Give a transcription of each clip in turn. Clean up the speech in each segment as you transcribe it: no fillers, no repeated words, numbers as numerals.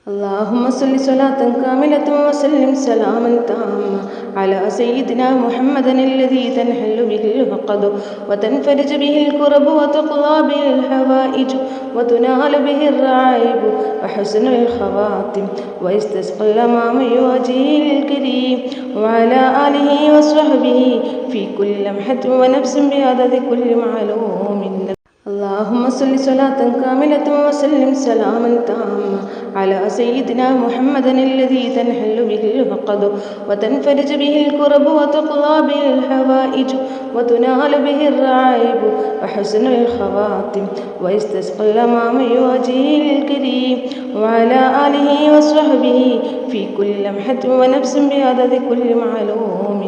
اللهم صل صلاة كاملة وسلم سلاما تاما على سيدنا محمد الذي تنحل به العقد وتنفرج به الكرب وتقضى به الحوائج وتنال به الرعائب وحسن الخواتم ويستسقى الأمام وجهه الكريم وعلى آله وصحبه في كل لمحة ونفس بعدد كل معلوم. اللهم صل صلاة كاملة وسلم سلاما تاما على سيدنا محمد الذي تنحل به العقد وتنفرج به الكرب وتقضى به الحوائج وتنال به الرعائب وحسن الخواتم ويستسقى الأمام وجهه الكريم وعلى آله وصحبه في كل لمحة ونفس بعدد كل معلوم.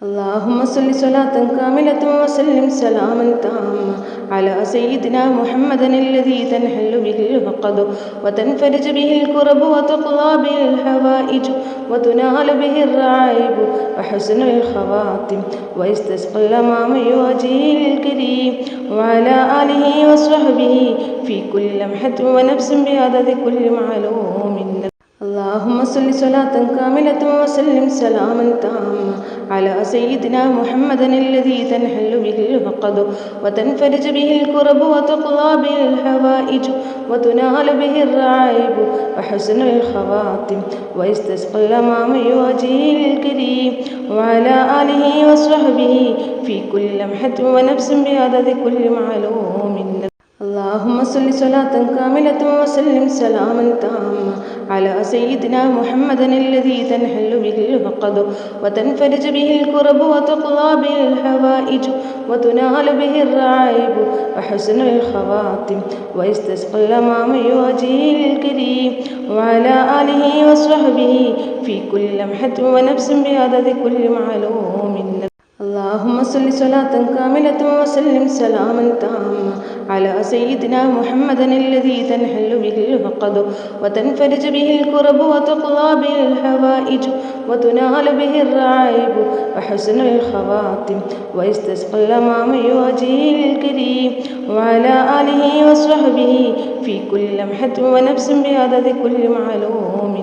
اللهم صل صلاة كاملة وسلم سلاما تاما على سيدنا محمد الذي تنحل به العقد وتنفرج به الكرب وتقضى به الحوائج وتنال به الرعائب وحسن الخواتم ويستسقى الأمام وجهه الكريم وعلى آله وصحبه في كل لمحة ونفس بعدد كل معلوم. اللهم صل صلاة كاملة وسلم سلاما تاما على سيدنا محمد الذي تنحل به العقد وتنفرج به الكرب وتقضى به الحوائج وتنال به الرعائب وحسن الخواتم ويستسقى الأمام وجهه الكريم وعلى آله وصحبه في كل لمحة ونفس بعدد كل معلوم. اللهم صل صلاة كاملة وسلم سلاما تاما على سيدنا محمد الذي تنحل به العقد وتنفرج به الكرب وتقضى به الحوائج وتنال به الرعائب وحسن الخواتم ويستسقى الأمام وجهه الكريم وعلى آله وصحبه في كل لمحة ونفس بعدد كل معلوم. اللهم صل صلاة كاملة وسلم سلاما تاما على سيدنا محمد الذي تنحل به العقد وتنفرج به الكرب وتقضى به الحوائج وتنال به الرعائب وحسن الخواتم ويستسقى الأمام وجهه الكريم وعلى آله وصحبه في كل لمحة ونفس بعدد كل معلوم.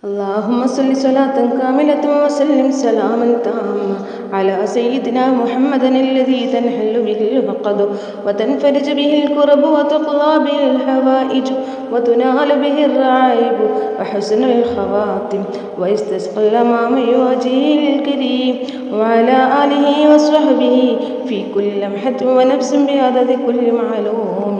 اللهم صل صلاة كاملة وسلم سلاما تاما على سيدنا محمد الذي تنحل به العقد وتنفرج به الكرب وتقضى به الحوائج وتنال به الرعائب وحسن الخواتم ويستسقى الأمام وجهه الكريم وعلى آله وصحبه في كل لمحة ونفس بعدد كل معلوم.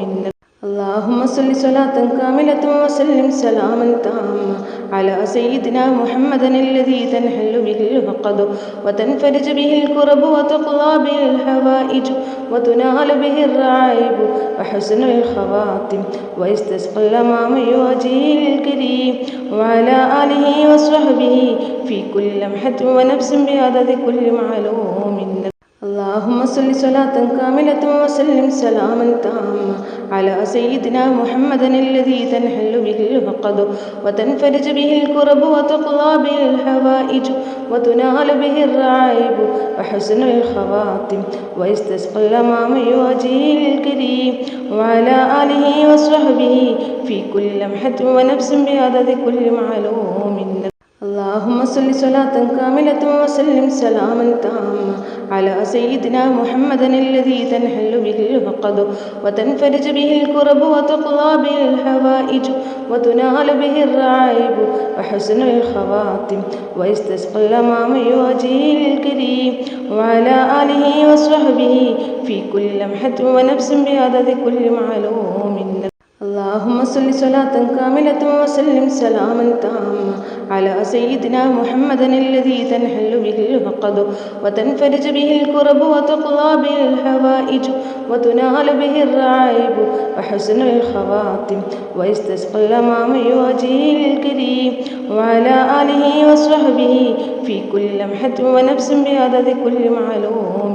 اللهم صل صلاة كاملة وسلم سلاما تاما على سيدنا محمد الذي تنحل به العقد وتنفرج به الكرب وتقضى به الحوائج وتنال به الرعائب وحسن الخواتم ويستسقى الأمام وجهه الكريم وعلى آله وصحبه في كل لمحة ونفس بعدد كل معلوم. اللهم صل صلاة كاملة وسلم سلاما تاما على سيدنا محمد الذي تنحل به العقد وتنفرج به الكرب وتقضى به الحوائج وتنال به الرعائب وحسن الخواتم ويستسقى الأمام وجهه الكريم وعلى آله وصحبه في كل لمحة ونفس بعدد كل معلوم. اللهم صل صلاة كاملة وسلم سلاما تاما على سيدنا محمد الذي تنحل به العقد وتنفرج به الكرب وتقضى به الحوائج وتنال به الرعائب وحسن الخواتم ويستسقى الأمام وجهه الكريم وعلى آله وصحبه في كل لمحة ونفس بعدد كل معلوم. اللهم صل صلاة كاملة وسلم سلاما تاما على سيدنا محمد الذي تنحل به العقد وتنفرج به الكرب وتقضى به الحوائج وتنال به الرعائب وحسن الخواتم ويستسقى الأمام وجهه الكريم وعلى آله وصحبه في كل لمحة ونفس بعدد كل معلوم.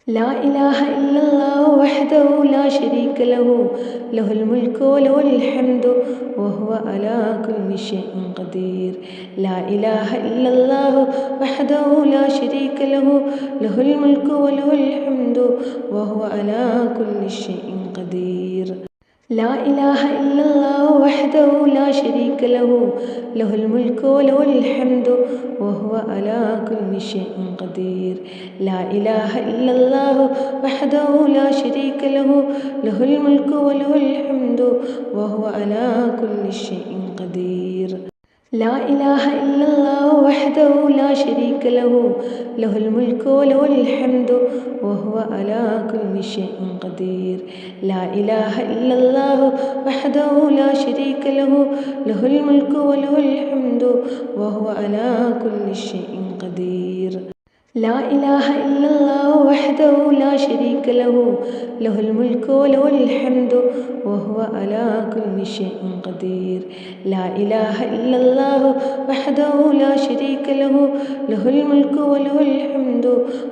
لا إله إلا الله وحده لا شريك له له الملك وله الحمد وهو على كل شيء قدير. لا إله إلا الله وحده لا شريك له له الملك وله الحمد وهو على كل شيء قدير. لا إله إلا الله وحده لا شريك له له الملك وله الحمد وهو على كل شيء قدير. لا إله إلا الله وحده لا شريك له له الملك وله الحمد وهو على كل شيء قدير. لا إله إلا الله وحده لا شريك له له الملك وله الحمد وهو على كل شيء قدير. لا إله إلا الله وحده لا شريك له له الملك وله الحمد وهو على كل شيء قدير. لا إله إلا الله وحده لا شريك له له الملك وله الحمد وهو على كل شيء قدير. لا إله إلا الله وحده لا شريك له له الملك وله الحمد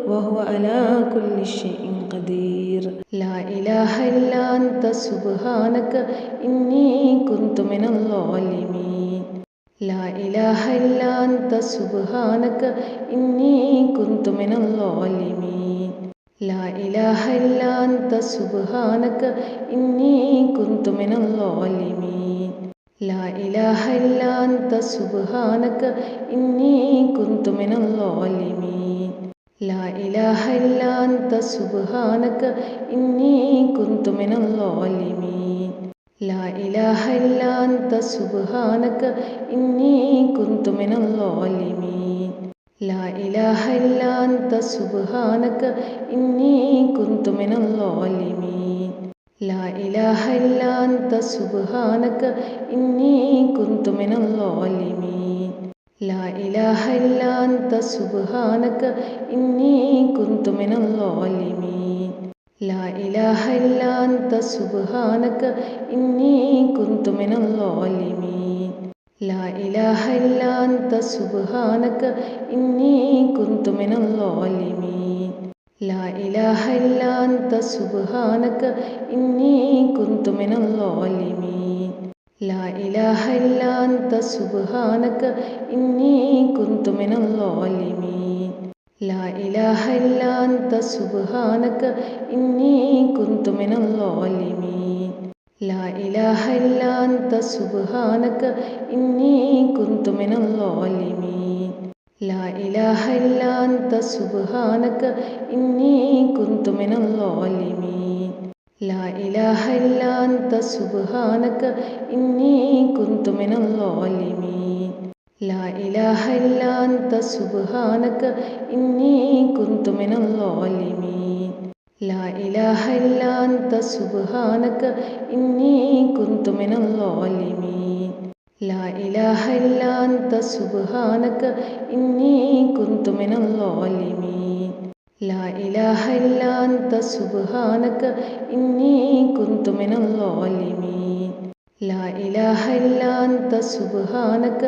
وهو على كل شيء قدير. لا إله إلا أنت سبحانك إني كنت من الظالمين. لا إله إلا أنت سبحانك إني كنت من الظالمين. لا إله إلا أنت سبحانك إني كنت من الظالمين. لا إله إلا أنت سبحانك إني كنت من الظالمين. لا إله إلا أنت سبحانك إني كنت من الظالمين. لا إله إلا أنت سبحانك إني كنت من الظالمين. لا إله إلا أنت سبحانك إني كنت من الظالمين. لا إله إلا أنت سبحانك إني كنت من الظالمين. لا إله إلا أنت سبحانك إني كنت من الظالمين. لا إله إلا أنت سبحانك إني كنت من الظالمين. لا إله إلا أنت سبحانك إني كنت من الظالمين. لا إله إلا أنت سبحانك إني كنت من الظالمين. لا إله إلا أنت سبحانك إني كنت من الظالمين. لا إله إلا أنت سبحانك إني كنت من الظالمين. لا إله إلا أنت سبحانك إني كنت من الظالمين. لا إله إلا أنت سبحانك إني كنت من الظالمين. لا إله إلا أنت سبحانك إني كنت من الظالمين. لا إله إلا أنت سبحانك إني كنت من الظالمين. لا إله إلا أنت سبحانك إني كنت من الظالمين. لا إله إلا أنت سبحانك إني كنت من الظالمين. لا إله إلا أنت سبحانك إني كنت من الظالمين. لا إله إلا أنت سبحانك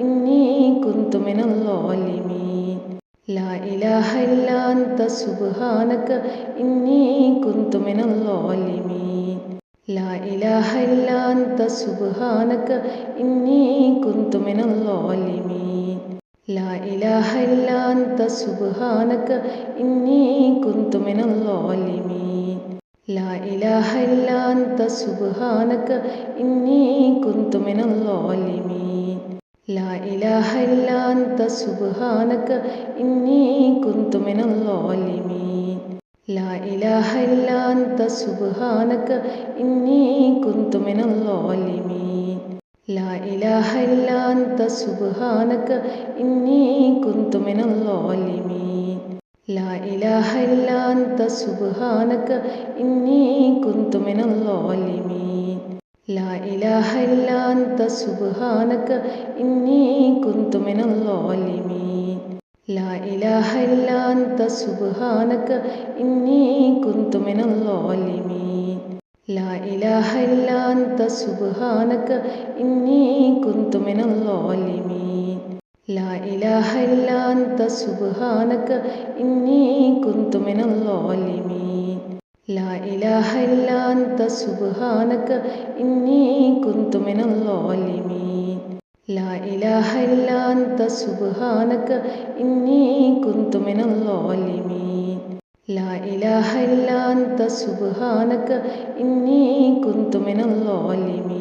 إني كنت من الظالمين. لا إله إلا أنت سبحانك إني كنت من الظالمين. لا إله إلا أنت سبحانك إني كنت من الظالمين. لا إله إلا أنت سبحانك إني كنت من الظالمين. لا إله إلا أنت سبحانك إني كنت من الظالمين. لا إله إلا أنت سبحانك إني كنت من الظالمين. لا إله إلا أنت سبحانك إني كنت من الظالمين. لا إله إلا أنت سبحانك إني كنت من الظالمين. لا إله إلا أنت سبحانك إني كنت من الظالمين. لا إله إلا أنت سبحانك إني كنت من الظالمين. لا إله إلا أنت سبحانك إني كنت من الظالمين. لا إله إلا أنت سبحانك إني كنت من الظالمين. لا إله إلا أنت سبحانك إني كنت من الظالمين لا إله إلا أنت سبحانك إني كنت من الظالمين لا إله إلا أنت سبحانك إني كنت من الظالمين لا إله إلا أنت سبحانك إني كنت من الظالمين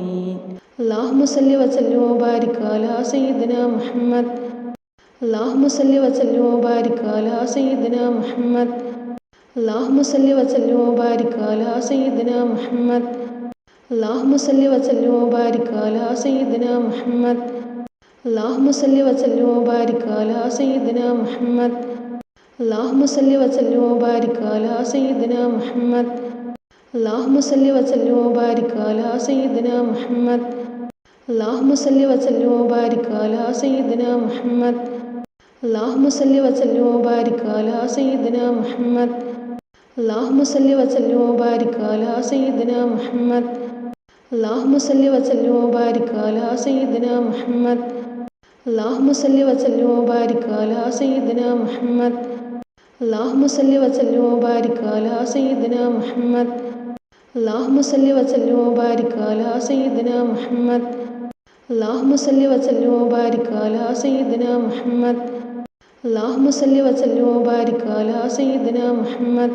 اللهم صل وسلم وبارك على سيدنا محمد اللهم صل وسلم وبارك على سيدنا محمد اللهم صل وسلم وبارك على سيدنا محمد اللهم صل وسلم وبارك على سيدنا محمد اللهم صل وسلم وبارك على سيدنا محمد اللهم صل وسلم وبارك على سيدنا محمد اللهم صل وسلم وبارك على سيدنا محمد اللهم صل وسلم وبارك على سيدنا محمد اللهم صل وسلم وبارك على سيدنا محمد اللهم صل وسلم وبارك على سيدنا محمد اللهم صل وسلم وبارك على سيدنا محمد اللهم صل وسلم وبارك على سيدنا محمد اللهم صل وسلم وبارك على سيدنا محمد اللهم صل وسلم وبارك على سيدنا محمد اللهم صل وسلم وبارك على سيدنا محمد اللهم صل وسلم وبارك على سيدنا محمد